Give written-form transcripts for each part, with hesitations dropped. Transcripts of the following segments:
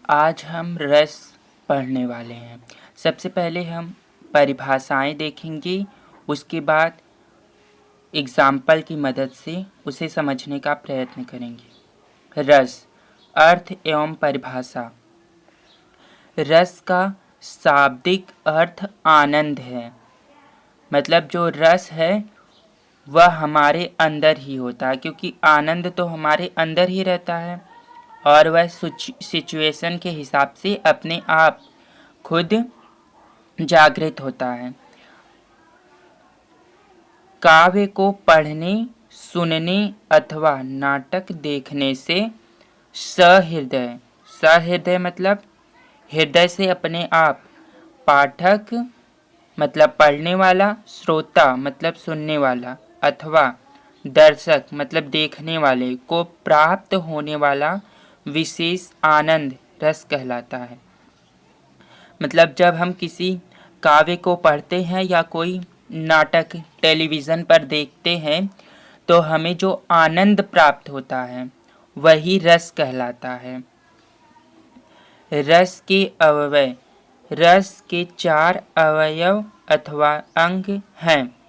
आज हम रस पढ़ने वाले हैं। सबसे पहले हम परिभाषाएं देखेंगे, उसके बाद एग्जाम्पल की मदद से उसे समझने का प्रयत्न करेंगे। रस, अर्थ एवं परिभाषा। रस का शाब्दिक अर्थ आनंद है। मतलब जो रस है वह हमारे अंदर ही होता है, क्योंकि आनंद तो हमारे अंदर ही रहता है और वह सिचुएशन के हिसाब से अपने आप खुद जागृत होता है। काव्य को पढ़ने, सुनने अथवा नाटक देखने से सहृदय मतलब हृदय से अपने आप, पाठक मतलब पढ़ने वाला, श्रोता मतलब सुनने वाला अथवा दर्शक मतलब देखने वाले को प्राप्त होने वाला विशेष आनंद रस कहलाता है। मतलब जब हम किसी काव्य को पढ़ते हैं या कोई नाटक टेलीविज़न पर देखते हैं तो हमें जो आनंद प्राप्त होता है वही रस कहलाता है। रस के अवयव। रस के 4 अवयव अथवा अंग हैं।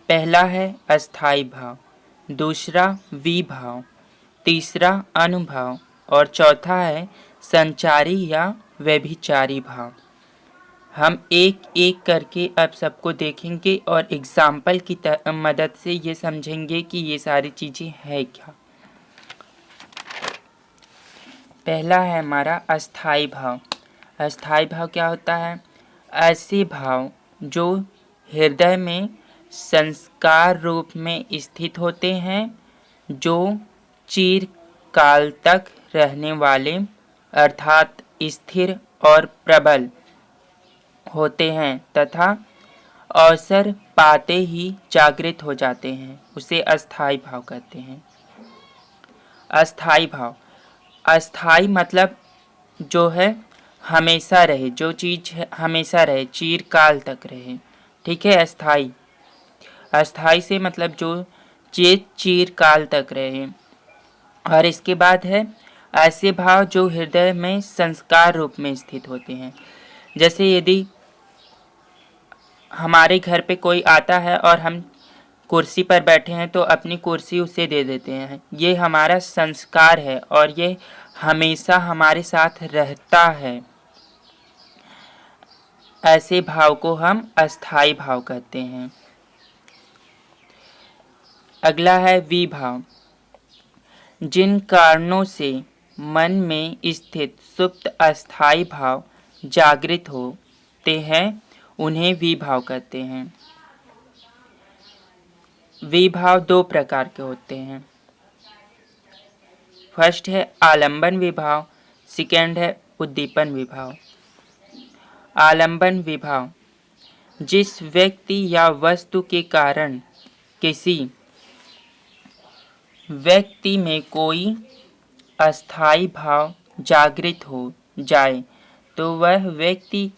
पहला है अस्थाई भाव, दूसरा विभाव, तीसरा अनुभाव और चौथा है संचारी या व्यभिचारी भाव। हम एक एक करके अब सबको देखेंगे और एग्जाम्पल की मदद से ये समझेंगे कि ये सारी चीज़ें है क्या। पहला है हमारा अस्थाई भाव। अस्थाई भाव क्या होता है? ऐसे भाव जो हृदय में संस्कार रूप में स्थित होते हैं, जो चिरकाल तक रहने वाले अर्थात स्थिर और प्रबल होते हैं तथा अवसर पाते ही जागृत हो जाते हैं, उसे अस्थाई भाव कहते हैं। अस्थाई भाव, अस्थाई मतलब जो है हमेशा रहे, जो चीज़ हमेशा रहे, चिरकाल तक रहे, ठीक है। अस्थाई, अस्थाई से मतलब जो चिरकाल तक रहे। और इसके बाद है ऐसे भाव जो हृदय में संस्कार रूप में स्थित होते हैं। जैसे यदि हमारे घर पे कोई आता है और हम कुर्सी पर बैठे हैं तो अपनी कुर्सी उसे दे देते हैं, ये हमारा संस्कार है और ये हमेशा हमारे साथ रहता है। ऐसे भाव को हम अस्थाई भाव कहते हैं। अगला है विभाव। जिन कारणों से मन में स्थित सुप्त अस्थाई भाव जागृत होते हैं उन्हें विभाव कहते हैं। विभाव 2 प्रकार के होते हैं। फर्स्ट है आलंबन विभाव, सेकेंड है उद्दीपन विभाव। आलंबन विभाव, जिस व्यक्ति या वस्तु के कारण किसी व्यक्ति में कोई अस्थाई भाव जागृत हो जाए तो वह व्यक्ति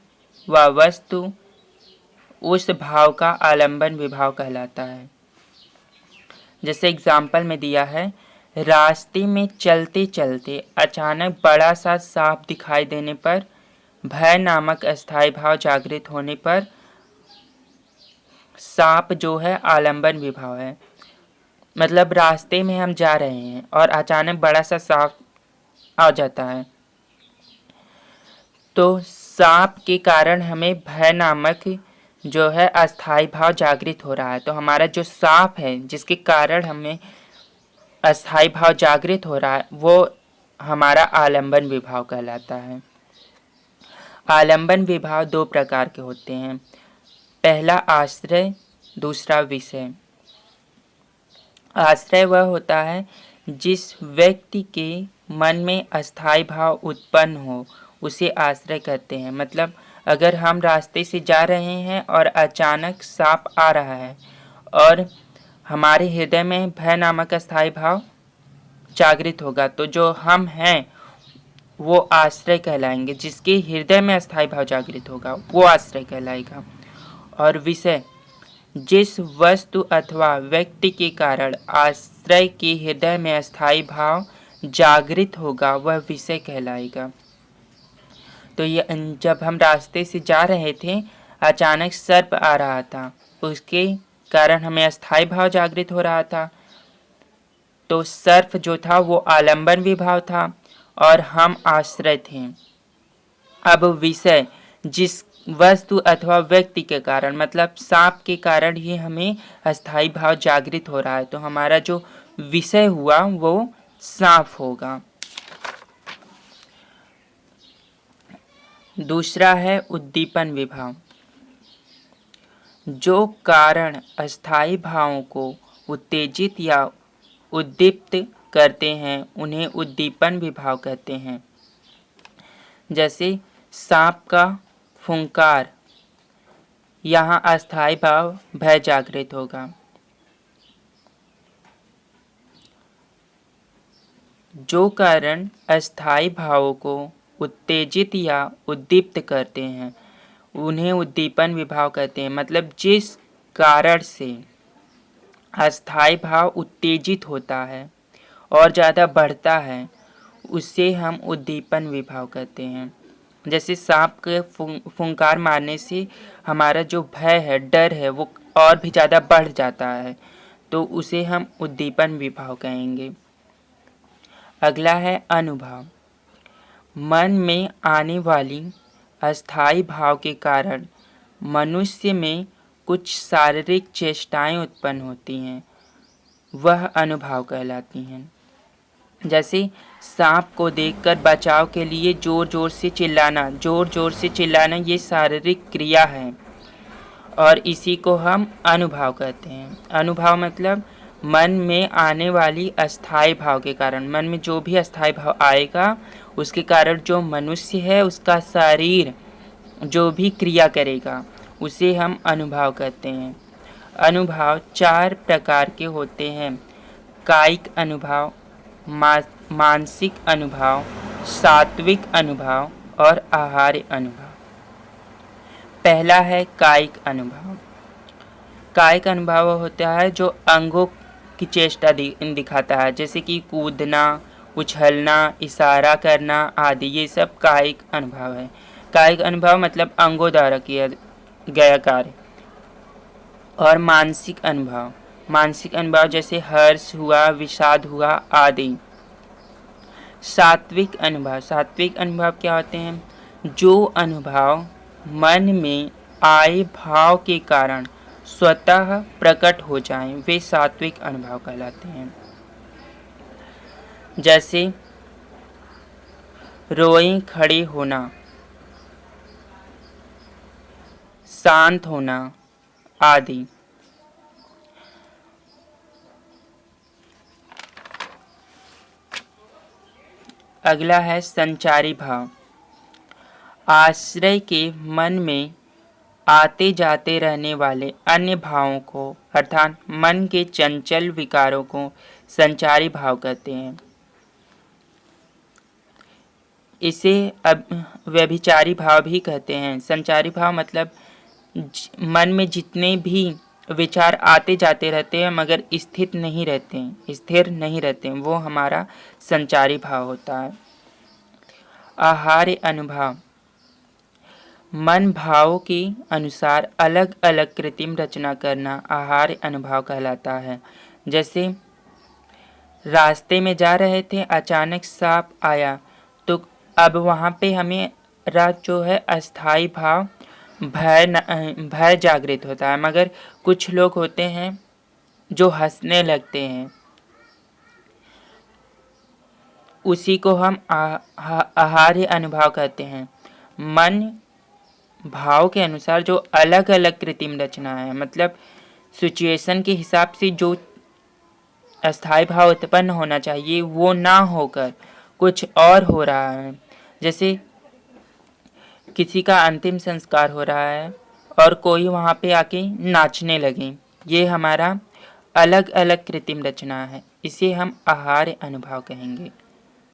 व वस्तु उस भाव का आलंबन विभाव कहलाता है। जैसे एग्जाम्पल में दिया है, रास्ते में चलते चलते अचानक बड़ा सा सांप दिखाई देने पर भय नामक अस्थाई भाव जागृत होने पर सांप जो है आलंबन विभाव है। मतलब रास्ते में हम जा रहे हैं और अचानक बड़ा सा सांप आ जाता है तो सांप के कारण हमें भय नामक जो है अस्थाई भाव जागृत हो रहा है। तो हमारा जो सांप है जिसके कारण हमें अस्थाई भाव जागृत हो रहा है वो हमारा आलंबन विभाव कहलाता है। आलंबन विभाव 2 प्रकार के होते हैं। पहला आश्रय, दूसरा विषय। आश्रय वह होता है जिस व्यक्ति के मन में अस्थाई भाव उत्पन्न हो उसे आश्रय कहते हैं। मतलब अगर हम रास्ते से जा रहे हैं और अचानक सांप आ रहा है और हमारे हृदय में भय नामक अस्थाई भाव जागृत होगा तो जो हम हैं वो आश्रय कहलाएंगे। जिसके हृदय में अस्थाई भाव जागृत होगा वो आश्रय कहलाएगा। और विषय, जिस वस्तु अथवा व्यक्ति के कारण आश्रय के हृदय में अस्थाई भाव जागृत होगा वह विषय कहलाएगा। तो ये जब हम रास्ते से जा रहे थे अचानक सर्प आ रहा था, उसके कारण हमें अस्थाई भाव जागृत हो रहा था। तो सर्प जो था वो आलंबन विभाव था और हम आश्रय थे। अब विषय जिस वस्तु अथवा व्यक्ति के कारण, मतलब सांप के कारण ही हमें अस्थाई भाव जागृत हो रहा है, तो हमारा जो विषय हुआ वो सांप होगा। दूसरा है उद्दीपन विभाव। जो कारण अस्थाई भावों को उत्तेजित या उद्दीप्त करते हैं उन्हें उद्दीपन विभाव कहते हैं। जैसे सांप का फुंकार, यहाँ अस्थाई भाव भय जागृत होगा। जो कारण अस्थाई भावों को उत्तेजित या उद्दीप्त करते हैं उन्हें उद्दीपन विभाव कहते हैं। मतलब जिस कारण से अस्थाई भाव उत्तेजित होता है और ज़्यादा बढ़ता है उसे हम उद्दीपन विभाव कहते हैं। जैसे सांप के फुंकार मारने से हमारा जो भय है, डर है, वो और भी ज़्यादा बढ़ जाता है, तो उसे हम उद्दीपन विभाव कहेंगे। अगला है अनुभाव। मन में आने वाली अस्थाई भाव के कारण मनुष्य में कुछ शारीरिक चेष्टाएं उत्पन्न होती हैं, वह अनुभाव कहलाती हैं। जैसे सांप को देखकर बचाव के लिए जोर जोर से चिल्लाना ये शारीरिक क्रिया है और इसी को हम अनुभाव कहते हैं। अनुभाव मतलब मन में आने वाली अस्थाई भाव के कारण, मन में जो भी अस्थाई भाव आएगा उसके कारण जो मनुष्य है उसका शरीर जो भी क्रिया करेगा उसे हम अनुभाव कहते हैं। अनुभाव 4 प्रकार के होते हैं: कायिक अनुभाव, मानसिक अनुभाव, सात्विक अनुभाव और आहार्य अनुभाव। पहला है कायिक अनुभाव। कायिक अनुभाव होता है जो अंगों की चेष्टा दिखाता है, जैसे कि कूदना, उछलना, इशारा करना आदि, ये सब कायिक अनुभव है। कायिक अनुभव मतलब अंगों द्वारा किया गया कार्य। और मानसिक अनुभव जैसे हर्ष हुआ, विषाद हुआ आदि। सात्विक अनुभव क्या होते हैं? जो अनुभव मन में आए भाव के कारण स्वतः प्रकट हो जाएं, वे सात्विक अनुभव कहलाते हैं। जैसे रोए खड़े होना, शांत होना आदि। अगला है संचारी भाव। आश्रय के मन में आते जाते रहने वाले अन्य भावों को अर्थात मन के चंचल विकारों को संचारी भाव कहते हैं। इसे अब व्यभिचारी भाव भी कहते हैं। संचारी भाव मतलब मन में जितने भी विचार आते जाते रहते हैं मगर स्थिर नहीं रहते, वो हमारा संचारी भाव होता है। आहार्य अनुभाव, मन भावों के अनुसार अलग अलग कृत्रिम रचना करना आहार्य अनुभाव कहलाता है। जैसे रास्ते में जा रहे थे, अचानक सांप आया, तो अब वहाँ पे हमें जो है अस्थाई भाव भय जागृत होता है। मगर कुछ लोग होते हैं जो हंसने लगते हैं, उसी को हम आहार्य अनुभाव कहते हैं। मन भाव के अनुसार जो अलग अलग कृत्रिम रचना है, मतलब सिचुएशन के हिसाब से जो अस्थाई भाव उत्पन्न होना चाहिए वो ना होकर कुछ और हो रहा है। जैसे किसी का अंतिम संस्कार हो रहा है और कोई वहाँ पे आके नाचने लगे, ये हमारा अलग अलग कृत्रिम रचना है, इसे हम आहार्य अनुभाव कहेंगे।